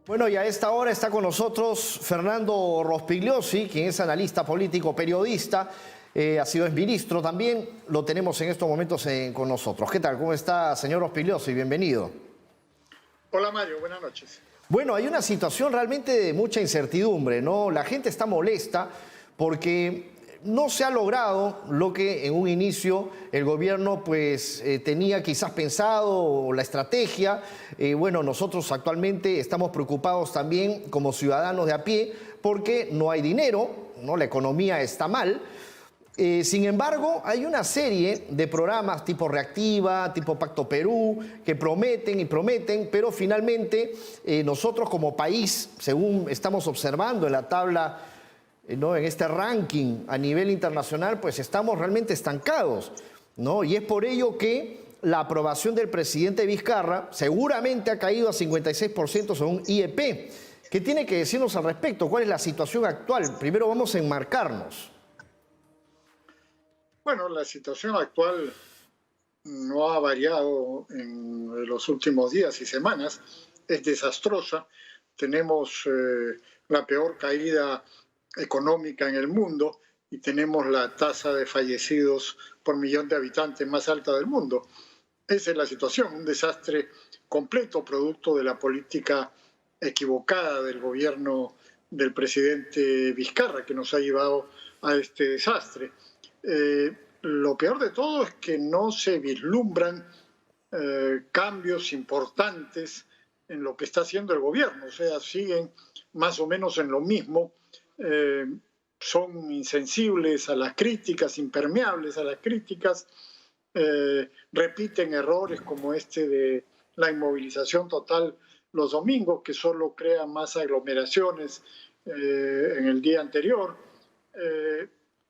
Bueno, y a esta hora está con nosotros Fernando Rospigliosi, quien es analista político, periodista, ha sido exministro también, lo tenemos en estos momentos con nosotros. ¿Qué tal? ¿Cómo está, señor Rospigliosi? Bienvenido. Hola Mario, buenas noches. Bueno, hay una situación realmente de mucha incertidumbre, ¿no? La gente está molesta porque no se ha logrado lo que en un inicio el gobierno pues tenía quizás pensado, la estrategia. Bueno, nosotros actualmente estamos preocupados también como ciudadanos de a pie porque no hay dinero, ¿no? La economía está mal. Sin embargo, hay una serie de programas tipo Reactiva, tipo Pacto Perú, que prometen y prometen, pero finalmente nosotros como país, según estamos observando en la tabla, ¿no? En este ranking a nivel internacional, pues estamos realmente estancados, ¿no? Y es por ello que la aprobación del presidente Vizcarra seguramente ha caído a 56% según IEP. ¿Qué tiene que decirnos al respecto? ¿Cuál es la situación actual? Primero vamos a enmarcarnos. Bueno, la situación actual no ha variado en los últimos días y semanas. Es desastrosa. Tenemos la peor caída económica en el mundo y tenemos la tasa de fallecidos por millón de habitantes más alta del mundo. Esa es la situación, un desastre completo producto de la política equivocada del gobierno del presidente Vizcarra que nos ha llevado a este desastre. Lo peor de todo es que no se vislumbran cambios importantes en lo que está haciendo el gobierno, o sea, siguen más o menos en lo mismo, son insensibles a las críticas, impermeables a las críticas, repiten errores como este de la inmovilización total los domingos, que solo crea más aglomeraciones en el día anterior.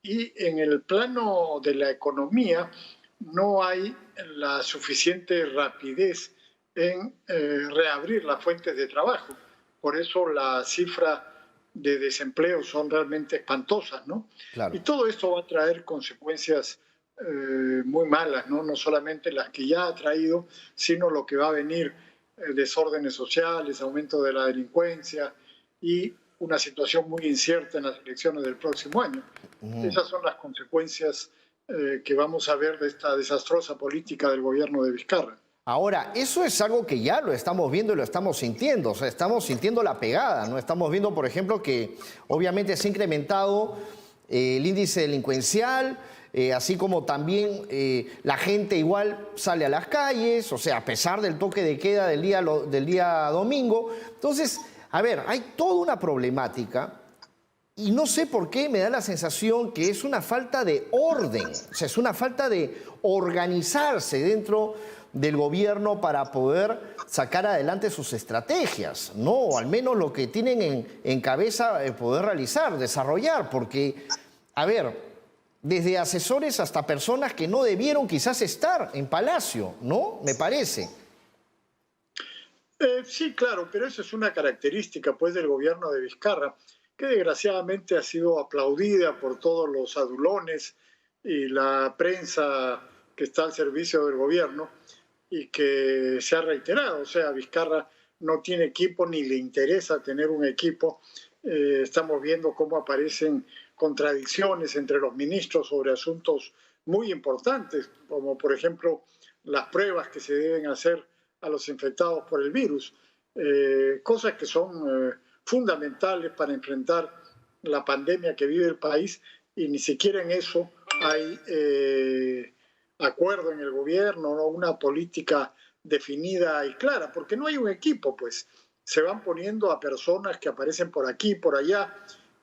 Y en el plano de la economía no hay la suficiente rapidez en reabrir las fuentes de trabajo. Por eso la cifra de desempleo son realmente espantosas, ¿no? Claro. Y todo esto va a traer consecuencias muy malas, ¿no? No solamente las que ya ha traído, sino lo que va a venir, desórdenes sociales, aumento de la delincuencia y una situación muy incierta en las elecciones del próximo año. Esas son las consecuencias que vamos a ver de esta desastrosa política del gobierno de Vizcarra. Ahora, eso es algo que ya lo estamos viendo y lo estamos sintiendo, o sea, estamos sintiendo la pegada, ¿no? Estamos viendo, por ejemplo, que obviamente se ha incrementado el índice delincuencial, así como también la gente igual sale a las calles, o sea, a pesar del toque de queda del día domingo. Entonces, a ver, hay toda una problemática. Y no sé por qué me da la sensación que es una falta de orden, o sea, es una falta de organizarse dentro del gobierno para poder sacar adelante sus estrategias, ¿no? O al menos lo que tienen en cabeza poder realizar, desarrollar, porque, a ver, desde asesores hasta personas que no debieron quizás estar en Palacio, ¿no? Me parece. Sí, claro, pero eso es una característica pues del gobierno de Vizcarra, que desgraciadamente ha sido aplaudida por todos los adulones y la prensa que está al servicio del gobierno y que se ha reiterado. O sea, Vizcarra no tiene equipo ni le interesa tener un equipo. Estamos viendo cómo aparecen contradicciones entre los ministros sobre asuntos muy importantes, como por ejemplo las pruebas que se deben hacer a los infectados por el virus, cosas que son fundamentales para enfrentar la pandemia que vive el país, y ni siquiera en eso hay acuerdo en el gobierno, ¿no? Una política definida y clara, porque no hay un equipo, pues se van poniendo a personas que aparecen por aquí, por allá,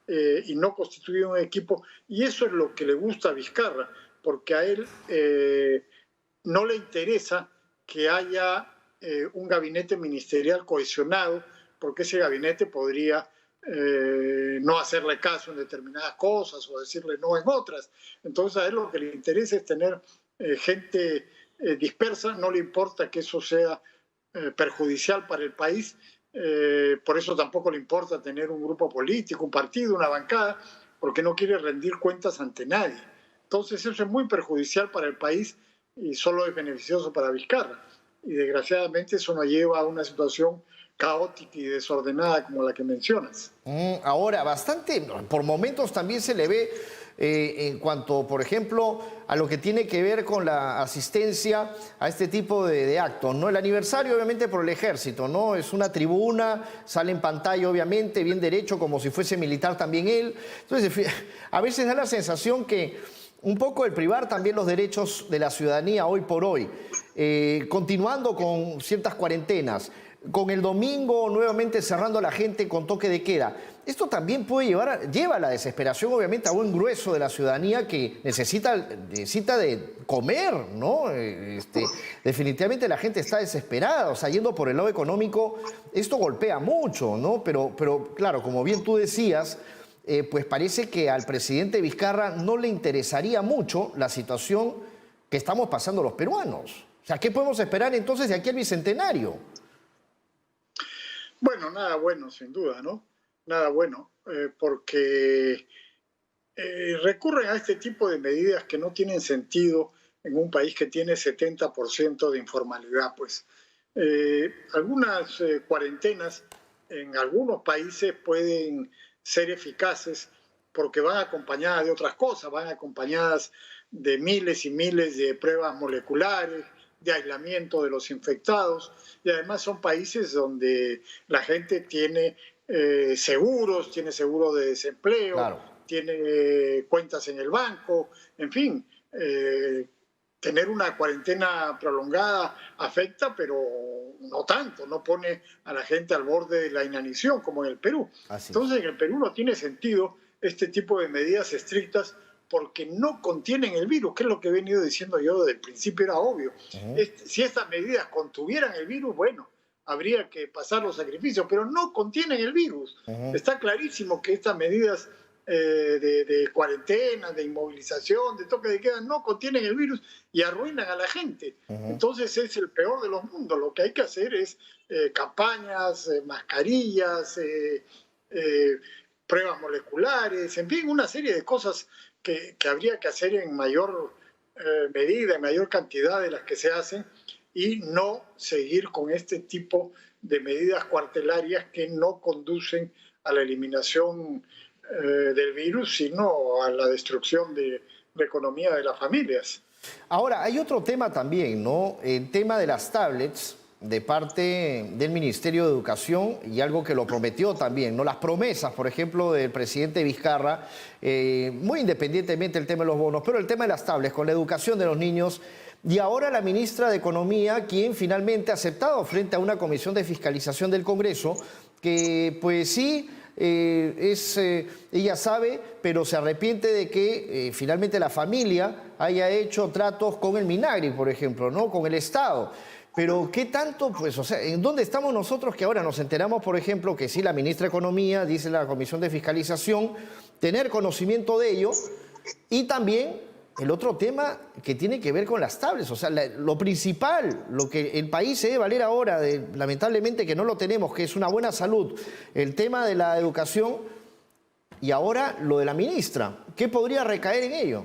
y no constituyen un equipo, y eso es lo que le gusta a Vizcarra, porque a él no le interesa que haya un gabinete ministerial cohesionado, porque ese gabinete podría no hacerle caso en determinadas cosas o decirle no en otras. Entonces a él lo que le interesa es tener gente dispersa, no le importa que eso sea perjudicial para el país, por eso tampoco le importa tener un grupo político, un partido, una bancada, porque no quiere rendir cuentas ante nadie. Entonces eso es muy perjudicial para el país y solo es beneficioso para Vizcarra. Y desgraciadamente eso nos lleva a una situación caótica y desordenada como la que mencionas. Ahora, bastante, por momentos también se le ve en cuanto, por ejemplo, a lo que tiene que ver con la asistencia a este tipo de actos, ¿no? El aniversario, obviamente, por el ejército, ¿no? Es una tribuna, sale en pantalla, obviamente, bien derecho, como si fuese militar también él. Entonces, a veces da la sensación que un poco el privar también los derechos de la ciudadanía hoy por hoy, continuando con ciertas cuarentenas, con el domingo nuevamente cerrando a la gente con toque de queda. Esto también puede lleva a la desesperación, obviamente, a buen grueso de la ciudadanía que necesita de comer, ¿no? Definitivamente la gente está desesperada, o sea, yendo por el lado económico, esto golpea mucho, ¿no? Pero claro, como bien tú decías, pues parece que al presidente Vizcarra no le interesaría mucho la situación que estamos pasando los peruanos. O sea, ¿qué podemos esperar entonces de aquí al Bicentenario? Bueno, nada bueno, sin duda, ¿no? Nada bueno, porque recurren a este tipo de medidas que no tienen sentido en un país que tiene 70% de informalidad, pues. Algunas cuarentenas en algunos países pueden ser eficaces porque van acompañadas de otras cosas, van acompañadas de miles y miles de pruebas moleculares, de aislamiento de los infectados, y además son países donde la gente tiene seguros, tiene seguro de desempleo, Claro. tiene cuentas en el banco, en fin. Tener una cuarentena prolongada afecta, pero no tanto, no pone a la gente al borde de la inanición como en el Perú. Así es. Entonces, en el Perú no tiene sentido este tipo de medidas estrictas porque no contienen el virus, que es lo que he venido diciendo yo desde el principio, era obvio. Si estas medidas contuvieran el virus, bueno, habría que pasar los sacrificios, pero no contienen el virus. Está clarísimo que estas medidas de cuarentena, de inmovilización, de toque de queda, no contienen el virus y arruinan a la gente. Entonces es el peor de los mundos. Lo que hay que hacer es campañas, mascarillas, pruebas moleculares, en fin, una serie de cosas que habría que hacer en mayor medida, en mayor cantidad de las que se hacen, y no seguir con este tipo de medidas cuartelarias que no conducen a la eliminación del virus, sino a la destrucción de la economía de las familias. Ahora, hay otro tema también, ¿no? El tema de las tablets de parte del Ministerio de Educación y algo que lo prometió también, ¿no? Las promesas, por ejemplo, del presidente Vizcarra, muy independientemente del tema de los bonos, pero el tema de las tablets con la educación de los niños. Y ahora la ministra de Economía, quien finalmente ha aceptado frente a una comisión de fiscalización del Congreso, que pues sí, ella sabe, pero se arrepiente de que finalmente la familia haya hecho tratos con el Minagri, por ejemplo, ¿no? Con el Estado. Pero ¿qué tanto? Pues, o sea, ¿en dónde estamos nosotros que ahora nos enteramos, por ejemplo, que sí, la ministra de Economía, dice la comisión de fiscalización, tener conocimiento de ello y también el otro tema que tiene que ver con las tablets? O sea, lo principal, lo que el país se debe valer ahora, lamentablemente que no lo tenemos, que es una buena salud, el tema de la educación y ahora lo de la ministra. ¿Qué podría recaer en ello?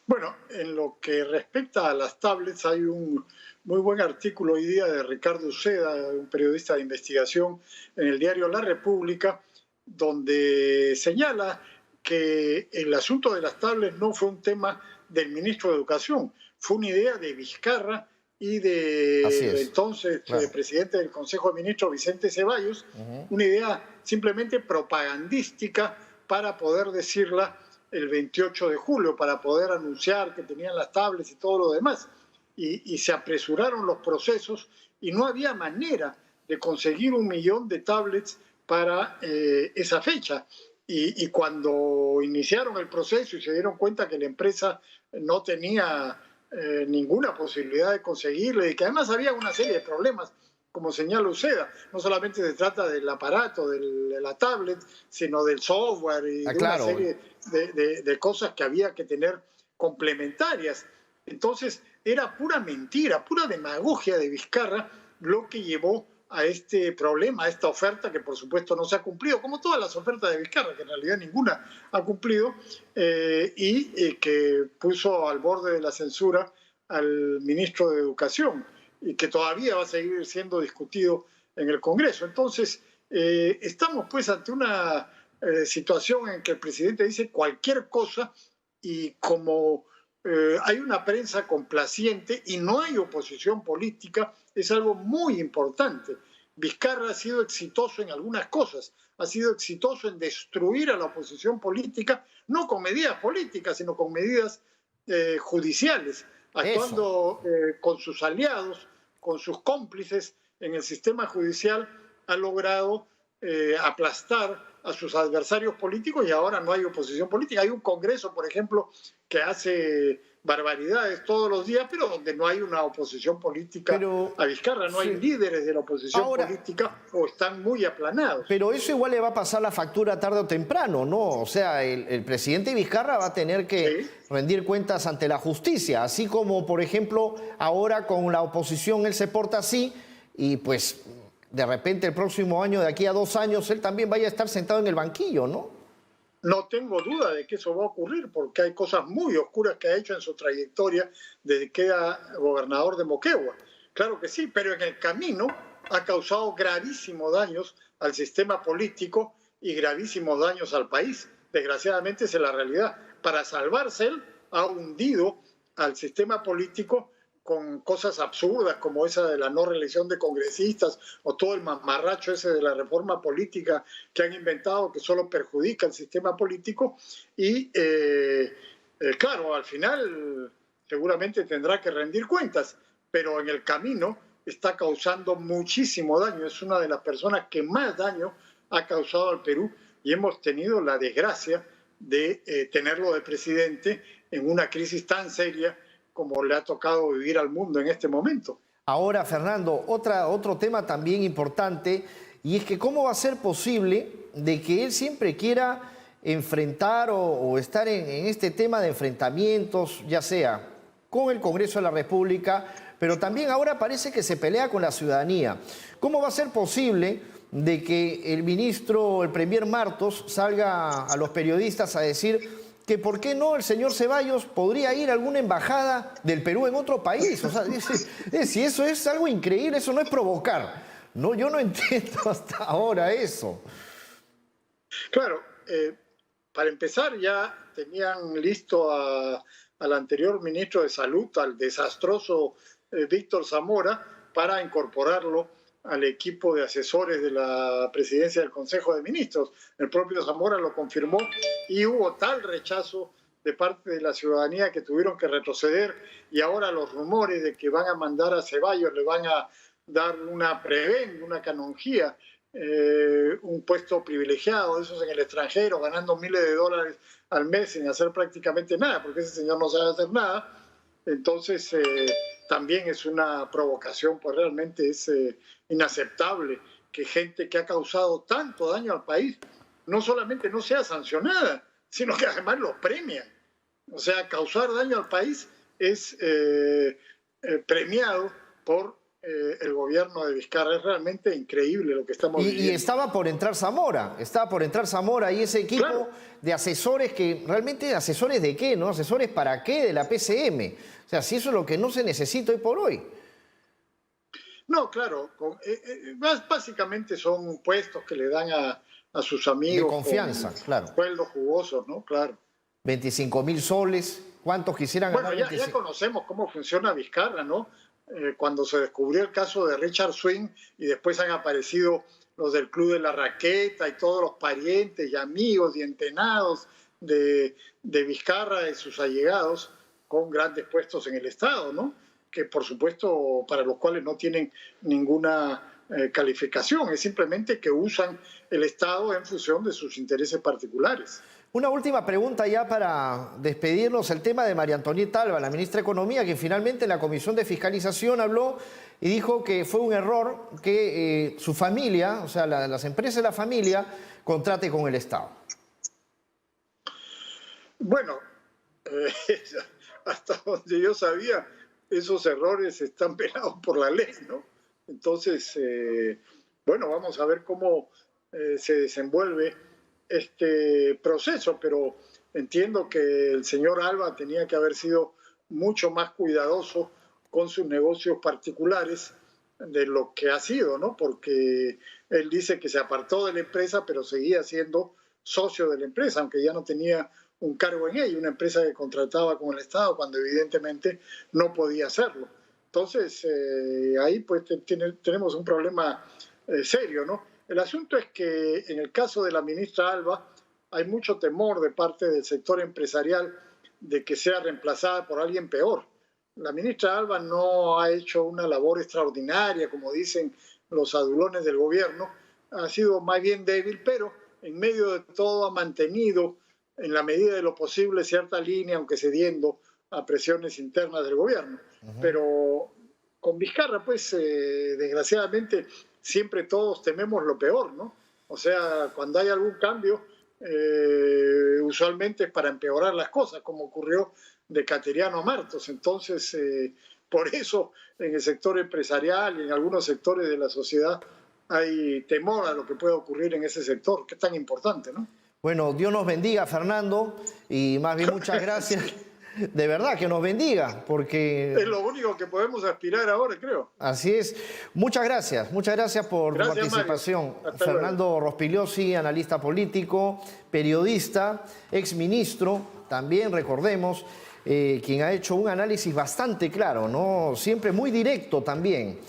Bueno, en lo que respecta a las tablets, hay un muy buen artículo hoy día de Ricardo Uceda, un periodista de investigación, en el diario La República, donde señala que el asunto de las tablets no fue un tema del ministro de Educación, fue una idea de Vizcarra y de entonces presidente del Consejo de Ministros, Vicente Ceballos, una idea simplemente propagandística para poder decirla el 28 de julio, para poder anunciar que tenían las tablets y todo lo demás. Y se apresuraron los procesos y no había manera de conseguir 1 millón de tablets para esa fecha. Y cuando iniciaron el proceso y se dieron cuenta que la empresa no tenía ninguna posibilidad de conseguirle y que además había una serie de problemas, como señala Uceda, no solamente se trata del aparato, de la tablet, sino del software y de una serie de cosas que había que tener complementarias. Entonces era pura mentira, pura demagogia de Vizcarra lo que llevó a este problema, a esta oferta que por supuesto no se ha cumplido, como todas las ofertas de Vizcarra, que en realidad ninguna ha cumplido, y que puso al borde de la censura al ministro de Educación y que todavía va a seguir siendo discutido en el Congreso. Entonces, estamos pues ante una situación en que el presidente dice cualquier cosa y como hay una prensa complaciente y no hay oposición política, es algo muy importante. Vizcarra ha sido exitoso en algunas cosas, ha sido exitoso en destruir a la oposición política, no con medidas políticas, sino con medidas judiciales, actuando con sus aliados, con sus cómplices en el sistema judicial, ha logrado aplastar a sus adversarios políticos y ahora no hay oposición política. Hay un Congreso, por ejemplo, que hace barbaridades todos los días, pero donde no hay una oposición política a Vizcarra, no hay líderes de la oposición política o están muy aplanados. Pero eso igual le va a pasar la factura tarde o temprano, ¿no? O sea, el presidente Vizcarra va a tener que rendir cuentas ante la justicia, así como, por ejemplo, ahora con la oposición él se porta así y pues de repente el próximo año, de aquí a 2 años, él también vaya a estar sentado en el banquillo, ¿no? No tengo duda de que eso va a ocurrir porque hay cosas muy oscuras que ha hecho en su trayectoria desde que era gobernador de Moquegua. Claro que sí, pero en el camino ha causado gravísimos daños al sistema político y gravísimos daños al país. Desgraciadamente esa es la realidad. Para salvarse él ha hundido al sistema político con cosas absurdas como esa de la no reelección de congresistas o todo el mamarracho ese de la reforma política que han inventado que solo perjudica al sistema político y claro, al final seguramente tendrá que rendir cuentas, pero en el camino está causando muchísimo daño, es una de las personas que más daño ha causado al Perú y hemos tenido la desgracia de tenerlo de presidente en una crisis tan seria como le ha tocado vivir al mundo en este momento. Ahora, Fernando, otro tema también importante, y es que cómo va a ser posible de que él siempre quiera enfrentar o estar en este tema de enfrentamientos, ya sea con el Congreso de la República, pero también ahora parece que se pelea con la ciudadanía. ¿Cómo va a ser posible de que el ministro, el premier Martos, salga a los periodistas a decir que por qué no el señor Ceballos podría ir a alguna embajada del Perú en otro país? O sea, si eso es algo increíble, eso no es provocar. No, yo no entiendo hasta ahora eso. Claro, para empezar ya tenían listo al anterior ministro de Salud, al desastroso Víctor Zamora, para incorporarlo al equipo de asesores de la presidencia del Consejo de Ministros. El propio Zamora lo confirmó y hubo tal rechazo de parte de la ciudadanía que tuvieron que retroceder y ahora los rumores de que van a mandar a Ceballos, le van a dar una prebenda, una canonjía, un puesto privilegiado, esos en el extranjero, ganando miles de dólares al mes sin hacer prácticamente nada, porque ese señor no sabe hacer nada. Entonces, también es una provocación, pues realmente es inaceptable que gente que ha causado tanto daño al país no solamente no sea sancionada, sino que además lo premian. O sea, causar daño al país es premiado por el gobierno de Vizcarra. Es realmente increíble lo que estamos viviendo. Y estaba por entrar Zamora y ese equipo de asesores que realmente, ¿asesores de qué? ¿No? ¿Asesores para qué? De la PCM. O sea, si eso es lo que no se necesita hoy por hoy. No, claro, básicamente son puestos que le dan a sus amigos. De confianza, claro. Sueldos jugosos, ¿no? Claro. 25.000 soles, ¿cuántos quisieran ganar? Bueno, ya conocemos cómo funciona Vizcarra, ¿no? Cuando se descubrió el caso de Richard Swing y después han aparecido los del Club de la Raqueta y todos los parientes y amigos y entenados de Vizcarra y sus allegados con grandes puestos en el Estado, ¿no? Que por supuesto para los cuales no tienen ninguna calificación, es simplemente que usan el Estado en función de sus intereses particulares. Una última pregunta ya para despedirnos, el tema de María Antonieta Alba, la ministra de Economía, que finalmente en la Comisión de Fiscalización habló y dijo que fue un error que su familia, o sea, las empresas de la familia, contrate con el Estado. Bueno, hasta donde yo sabía, esos errores están penados por la ley, ¿no? Entonces, bueno, vamos a ver cómo se desenvuelve este proceso, pero entiendo que el señor Alba tenía que haber sido mucho más cuidadoso con sus negocios particulares de lo que ha sido, ¿no? Porque él dice que se apartó de la empresa, pero seguía siendo socio de la empresa, aunque ya no tenía un cargo en ella, una empresa que contrataba con el Estado cuando evidentemente no podía hacerlo. Entonces, ahí pues tenemos un problema serio, ¿no? El asunto es que en el caso de la ministra Alba hay mucho temor de parte del sector empresarial de que sea reemplazada por alguien peor. La ministra Alba no ha hecho una labor extraordinaria, como dicen los adulones del gobierno, ha sido más bien débil, pero en medio de todo ha mantenido en la medida de lo posible cierta línea, aunque cediendo a presiones internas del gobierno. Pero con Vizcarra, pues, desgraciadamente, siempre todos tememos lo peor, ¿no? O sea, cuando hay algún cambio, usualmente es para empeorar las cosas, como ocurrió de Cateriano a Martos. Entonces, por eso en el sector empresarial y en algunos sectores de la sociedad hay temor a lo que pueda ocurrir en ese sector, que es tan importante, ¿no? Bueno, Dios nos bendiga, Fernando, y más bien muchas gracias. De verdad, que nos bendiga, porque... Es lo único que podemos aspirar ahora, creo. Así es. Muchas gracias por tu participación. Fernando Rospigliosi, analista político, periodista, exministro, también recordemos, quien ha hecho un análisis bastante claro, ¿no? Siempre muy directo también.